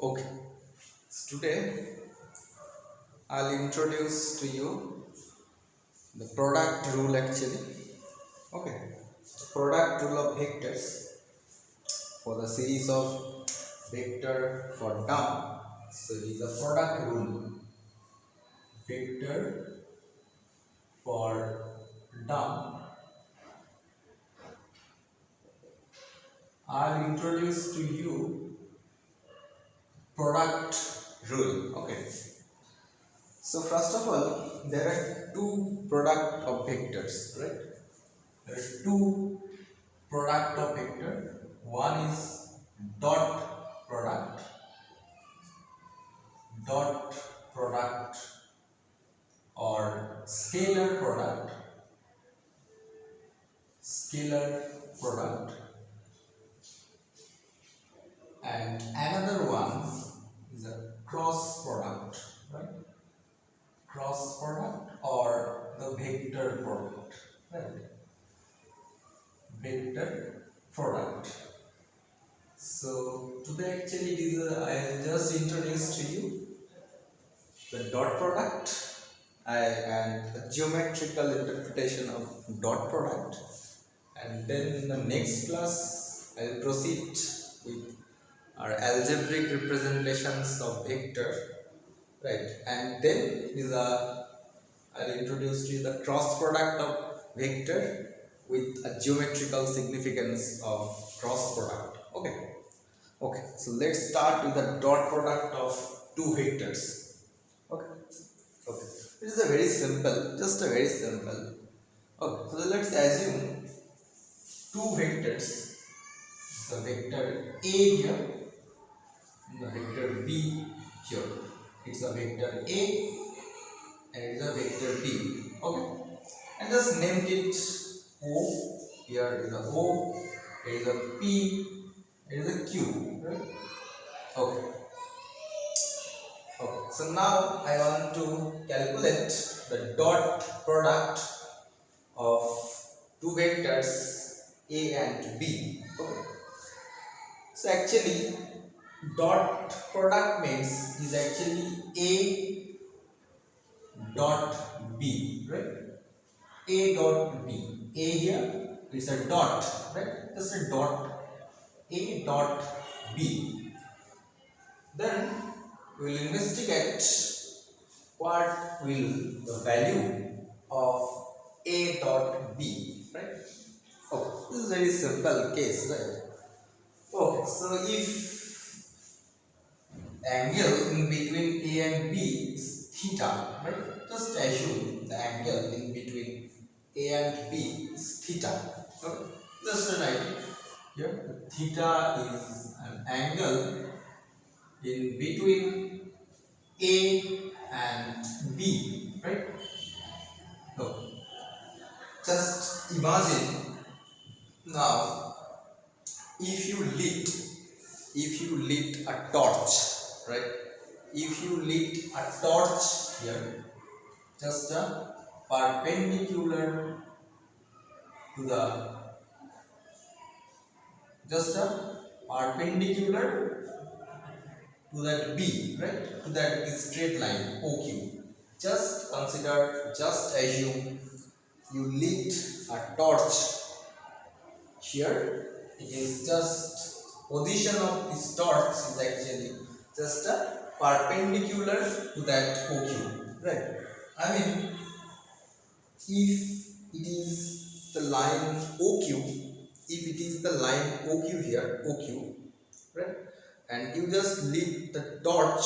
Okay, so today I'll introduce to you the product rule actually. Okay, product rule of vectors for the series of vector for down. So it is the product rule vector for down. I'll introduce to you product rule. Okay. So first of all, there are two product of vectors, right? There are two product of vector. One is dot product, dot product or scalar product, and another one is a cross product, right? Cross product or the vector product, right? Vector product. So today actually it is I just introduced to you the dot product and the geometrical interpretation of dot product, and then in the next class I will proceed with our algebraic representations of vector, right? And then is a I'll introduce to you the cross product of vector with a geometrical significance of cross product. Okay, so let's start with the dot product of two vectors. Okay, okay. It is a very simple, just a very simple. Okay, so let's assume two vectors. The vector A here and the vector B here. It's a vector A and it's a vector B. Okay, and just named it O. Here is a O, here is a P, here is a Q. Right? Okay. Okay. So now I want to calculate the dot product of two vectors A and B. Okay. So actually, dot product means is actually A dot B, right? A dot B. A here is a dot, right? Just a dot. A dot B. Then we will investigate what will the value of A dot B, right? Oh, this is a very simple case, right? Okay, so if angle in between A and B is theta, right? Just assume the angle in between A and B is theta. Okay? Just write here. Theta is an angle in between A and B, right? So just imagine now if you lit a torch, right? If you lit a torch here, just a perpendicular to the just a perpendicular to that B, right? To that straight line OQ. Just consider, just assume you lit a torch here. It is just position of this torch is actually just a perpendicular to that OQ, right? I mean, if it is the line OQ, if it is the line OQ here, OQ, right? And you just lit the torch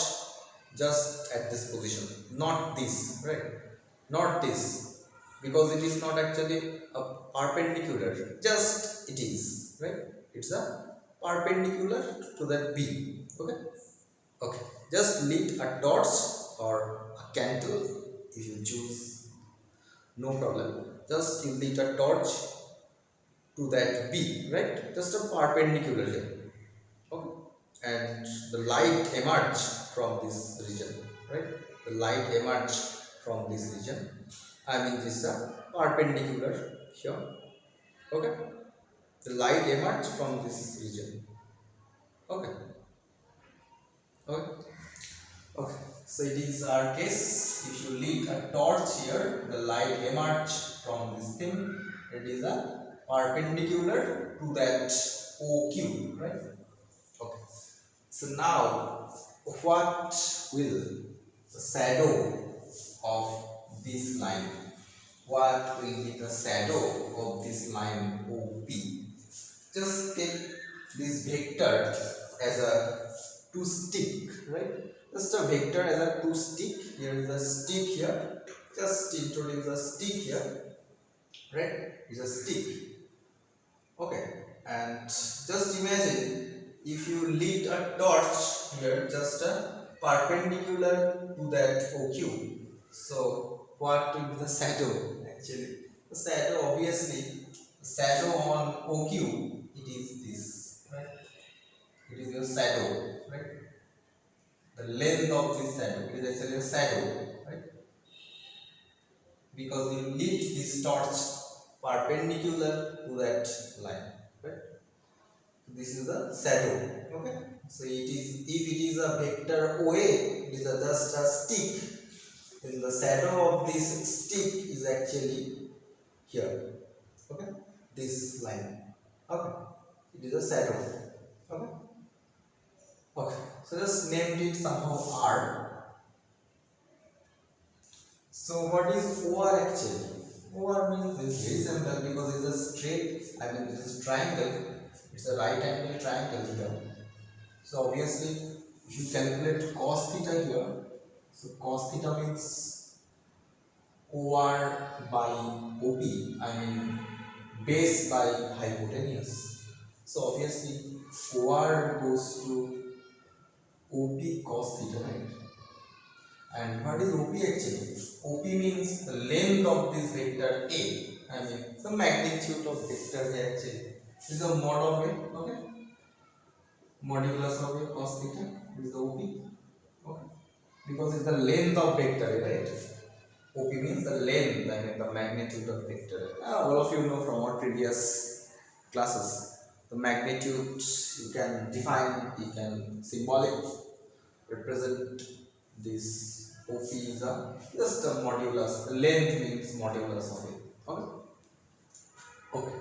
just at this position, not this, right? Not this, because it is not actually a perpendicular, just it is, right? It's a perpendicular to that B. Okay, okay. Just lit a torch or a candle if you choose, no problem. Just you lit a torch to that B, right? Just a perpendicular here. Okay, and the light emerge from this region, right? The light emerge from this region. I mean, this is a perpendicular here. Okay, the light emerge from this region. Okay, Okay. Okay. So it is our case. If you lit a torch here, the light emerge from this thing. It is a perpendicular to that OQ, right? Okay. So now, what will the shadow of this line? What will be the shadow of this line OP? Just take this vector as a two stick, right? Just a vector as a two stick. Here is a stick here. Just introduce a stick here, right? It's a stick. Okay, and just imagine if you lit a torch here, just a perpendicular to that OQ. So what will be the shadow actually? The shadow, obviously, the shadow on OQ, it is this, right? It is your shadow, right? The length of this shadow, it is actually a shadow, right? Because you lit this torch perpendicular to that line, right? This is the shadow. Okay, so it is, if it is a vector OA, it is just a stick, then the shadow of this stick is actually here. Okay, this line. Okay, it is a shadow. Okay, okay, so just named it somehow R. So what is OR actually? OR means it's very simple because it's a straight, I mean it's a triangle, it's a right angle triangle here. So obviously if you calculate cos theta here, so cos theta means OR by OP, I mean base by hypotenuse. So obviously OR goes to OP cos theta, right? And what is OP actually? OP means the length of this vector A. I mean the magnitude of vector A actually. This is the mod of it, okay? Modulus of A cos theta is the OP. Okay. Because it's the length of vector A, right? OP means the length, I mean the magnitude of vector A. All of you know from our previous classes. The magnitude you can define, you can symbolic represent this. OP is just a modulus. The length means modulus of it. Okay. Okay.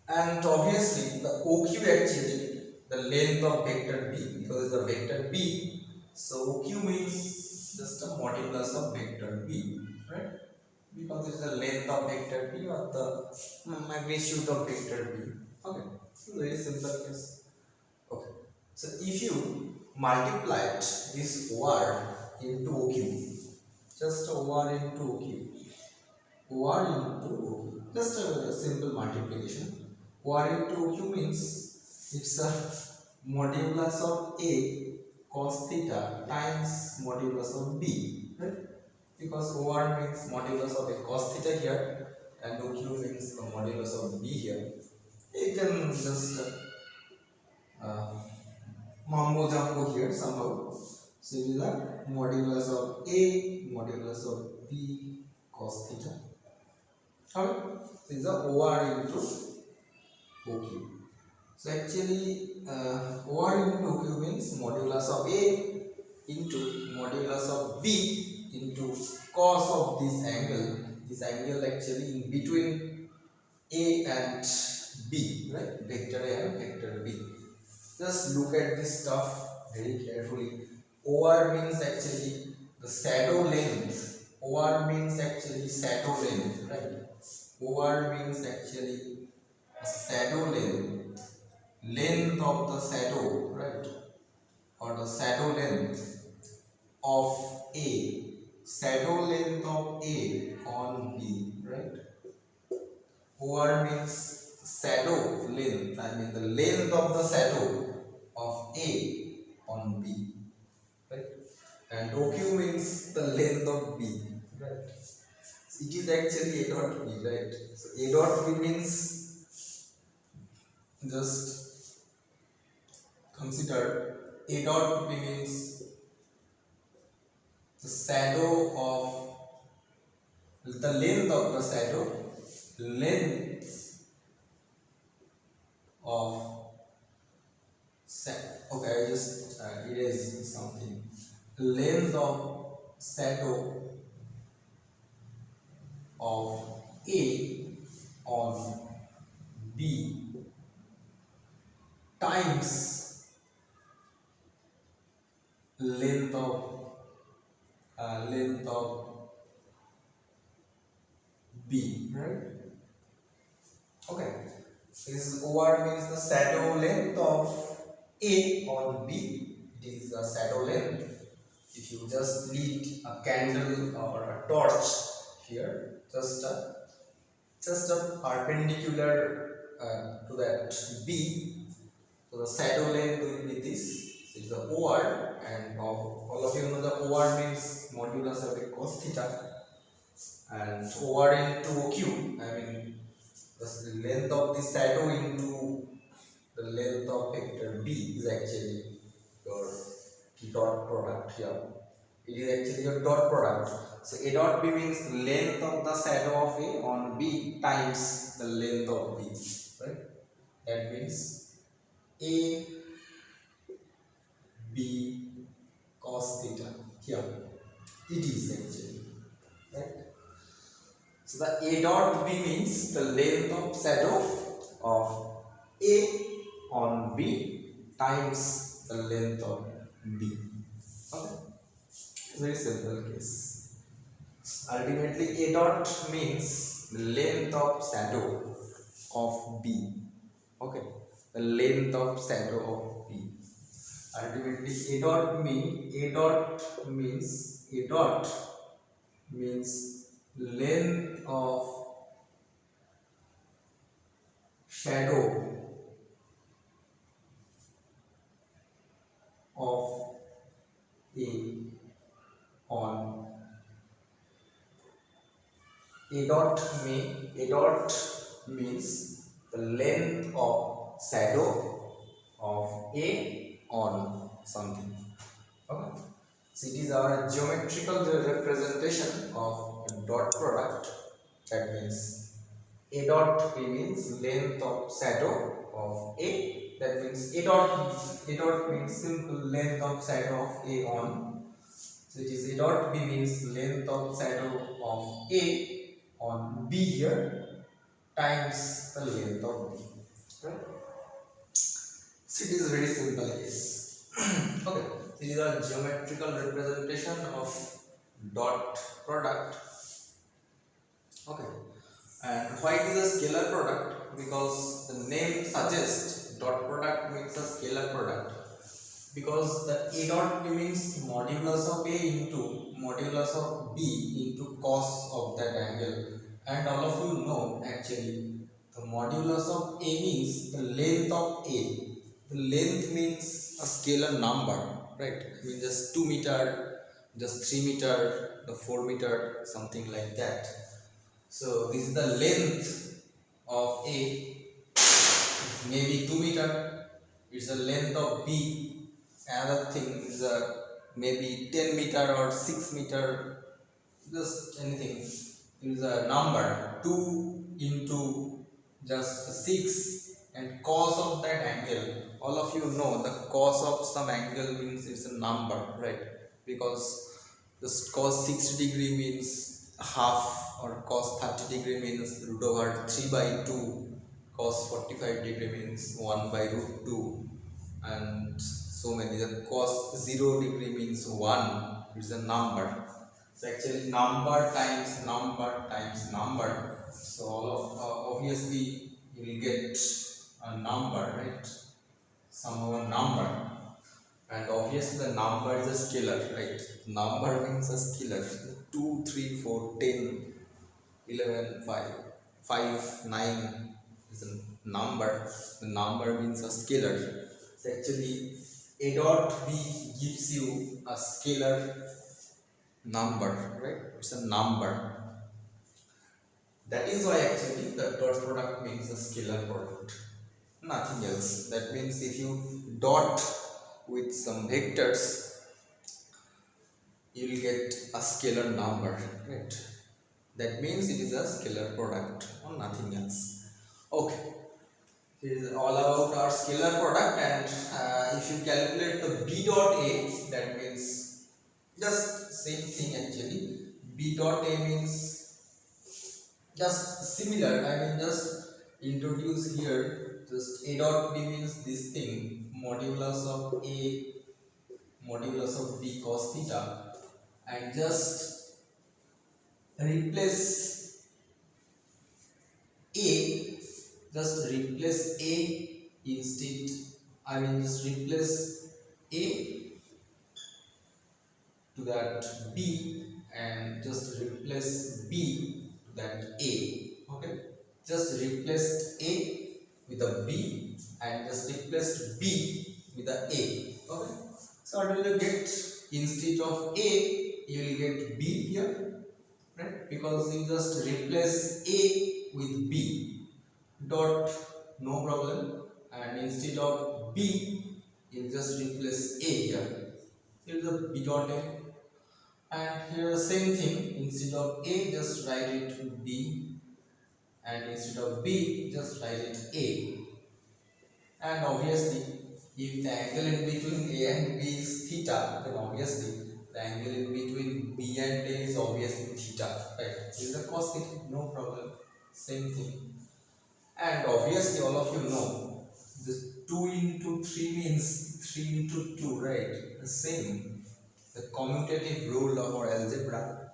And obviously the OQ actually the length of vector B, because it's a vector B. So OQ means just a modulus of vector B, right? Because it's the length of vector B or the magnitude of vector B. Okay. So very simple case. Okay. So if you multiplied this OR into OQ, just OR into OQ, OR into OQ, just a simple multiplication. OR into OQ means it's a modulus of A cos theta times modulus of B, right? Because OR means modulus of A cos theta here and OQ means the modulus of B here. You can just mambo jumbo here somehow. So it is a modulus of A modulus of B cos theta. Okay, so it is a OR into OQ. So actually OR into OQ means modulus of A into modulus of B into cos of this angle. This angle actually in between A and B, right? Vector A and vector B. Just look at this stuff very carefully. OR means actually the shadow length. OR means actually shadow length, right? OR means actually a shadow length of the shadow, right? Or the shadow length of A. Shadow length of A on B, right? OR means shadow length, I mean the length of the shadow of A on B, right? And OQ means the length of B, right? So it is actually A dot B, right? So A dot B means, just consider A dot B means the shadow of the length of the shadow, length of okay, I just erase something. Length of shadow of A on B times length of B, right? Okay. This OR means the shadow length of A on B. It is the shadow length. If you just lit a candle or a torch here, just a perpendicular to that B, so the shadow length will be this. So it is the OR, and all of you know the OR means modulus of a cos theta, and OR into Q, I mean the length of the shadow into the length of vector B is actually your dot product here. It is actually your dot product. So A dot B means length of the shadow of A on B times the length of B, right? That means A B cos theta here. It is actually, right? So the A dot B means the length of shadow of A on B times the length of B. Okay, very simple case. Ultimately, A dot means the length of shadow of B. Okay, the length of shadow of B. Ultimately, A dot means length of shadow of A on A dot means the length of shadow of A on something. Okay. So it is our geometrical representation of a dot product. That means A dot B means length of shadow of A. That means A dot means simple length of shadow of A on. So it is A dot B means length of shadow of A on B here times the length of B. Right? So it is very simple case. Okay. This is a geometrical representation of dot product. Okay. And why it is a scalar product? Because the name suggests dot product means a scalar product. Because the A dot B means modulus of A into modulus of B into cos of that angle. And all of you know actually the modulus of A means the length of A. The length means a scalar number, right? I mean just 2 meter, just 3 meter, the 4 meter, something like that. So this is the length of A, maybe 2 meter. It's the length of B. Another thing is maybe 10 meter or 6 meter, just anything. It is a number 2 into just 6 and cos of that angle. All of you know the cos of some angle means it's a number, right? Because this cos 60 degree means half, or cos 30 degree means root over 3 by 2, cos 45 degree means 1 by root 2, and so many. The cos 0 degree means 1. It's a number. So actually number times number times number. So all of obviously you will get a number, right? Some number. And obviously the number is a scalar, right? Number means a scalar. 2, 3, 4, 10, 11, 5, 9 is a number. The number means a scalar. So actually A dot B gives you a scalar number, right? It's a number. That is why actually the dot product means a scalar product. Nothing else. That means if you dot with some vectors, you will get a scalar number, right? That means it is a scalar product or nothing else. Okay. It is all about our scalar product, and if you calculate the b dot a, that means just same thing actually. B dot a means just similar. I mean just introduce here. Just a dot b means this thing, modulus of a modulus of b cos theta, and just replace a, just replace a instead, I mean just replace a to that b, and just replace b to that a. Okay, just replace a with a b and just replace b with a a. Okay, so what will you get? Instead of a, you will get b here, right? Because you just replace a with b dot, no problem, and instead of b, you just replace a here. Here is the b dot a, and here the same thing. Instead of a, just write it b, and instead of b, just write it a. And obviously, if the angle in between a and b is theta, then obviously the angle in between b and a is obviously theta, right? This is the cos theta, no problem. Same thing. And obviously, all of you know this 2 into 3 means 3 into 2, right? The same. The commutative rule of our algebra.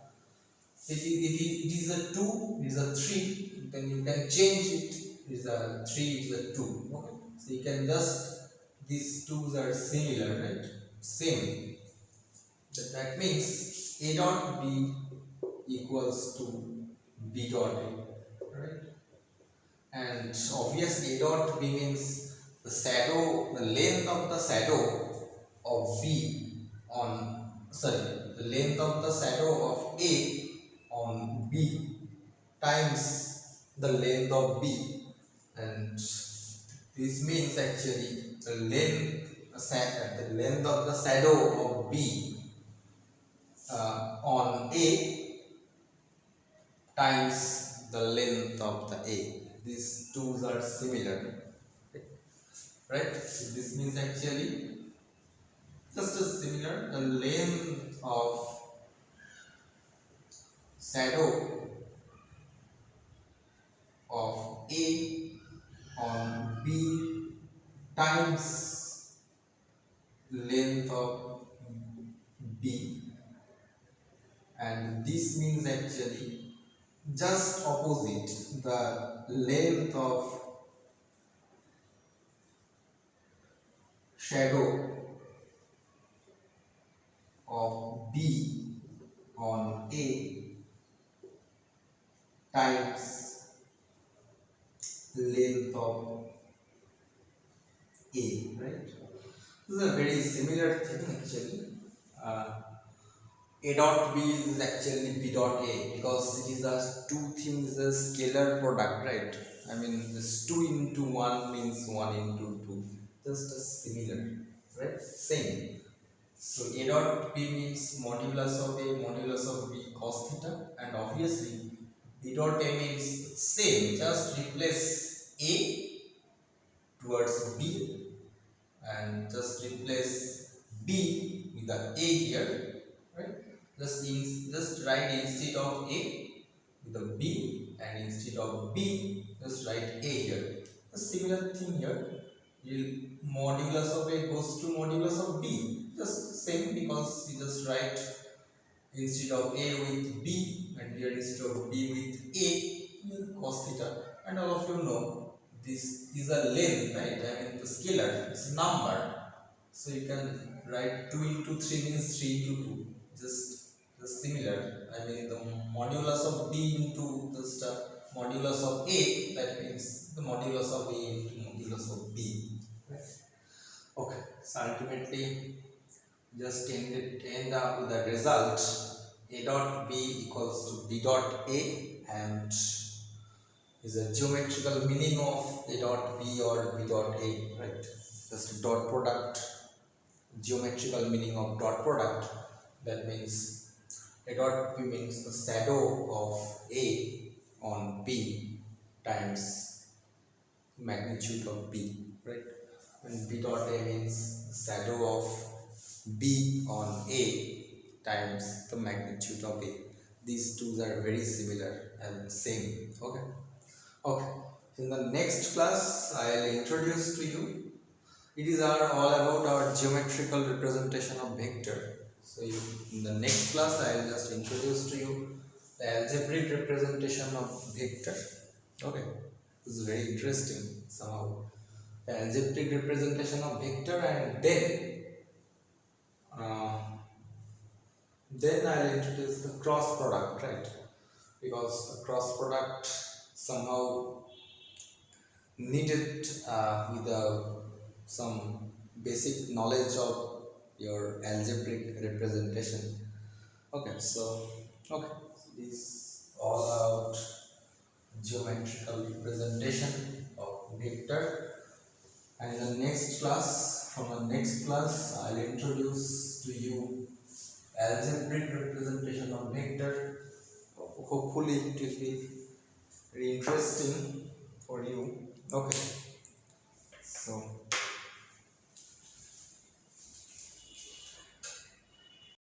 If it is a 2, it is a 3, then you can change it. It is a 3, it is a 2. Okay? So you can just, these twos are similar, right? Same. That means a dot b equals to b dot a, right? And obviously a dot b means the shadow, the length of the shadow of b on, sorry, the length of the shadow of a on b times the length of b, and this means actually the length of the shadow of b on a times the length of the a. These twos are similar, right? So this means actually just as similar, the length of shadow of a on b times length of b, and this means actually just opposite, the length of shadow of b on a times length of a, right? This is a very similar thing actually. A dot b is actually b dot a, because it is a two things, a scalar product, right? I mean this 2 into 1 means 1 into 2, just as similar, right? Same. So a dot b means modulus of a modulus of b cos theta, and obviously b dot a means same, just replace a towards b and just replace b with the a here, right? Just write instead of a with a b, and instead of b just write a here. A similar thing here. Modulus of a goes to modulus of b, just same, because you just write instead of a with b, and here instead of b with a cos theta. And all of you know this is a length, right? I mean the scalar, it's number, so you can write 2 into 3 means 3 into 2, just similar. I mean the modulus of b into just modulus of a, that means the modulus of a into modulus of b. Right? Okay, so ultimately just end up with the result a dot b equals to b dot a, and is a geometrical meaning of a dot b or b dot a, right? Just dot product, geometrical meaning of dot product. That means a dot b means the shadow of a on b times magnitude of B, right? When B dot A means shadow of B on A times the magnitude of A. These two are very similar and same. Okay. Okay. In the next class, I'll introduce to you. It is all about our geometrical representation of vector. So in the next class, I'll just introduce to you the algebraic representation of vector. Okay. This is very interesting somehow. The algebraic representation of vector, and uh, then I'll introduce the cross product, right? Because the cross product somehow needed with some basic knowledge of your algebraic representation. Okay, so this all about geometrical representation of vector. And in the next class, I'll introduce to you algebraic representation of vector. Hopefully, it will be very interesting for you. Okay, so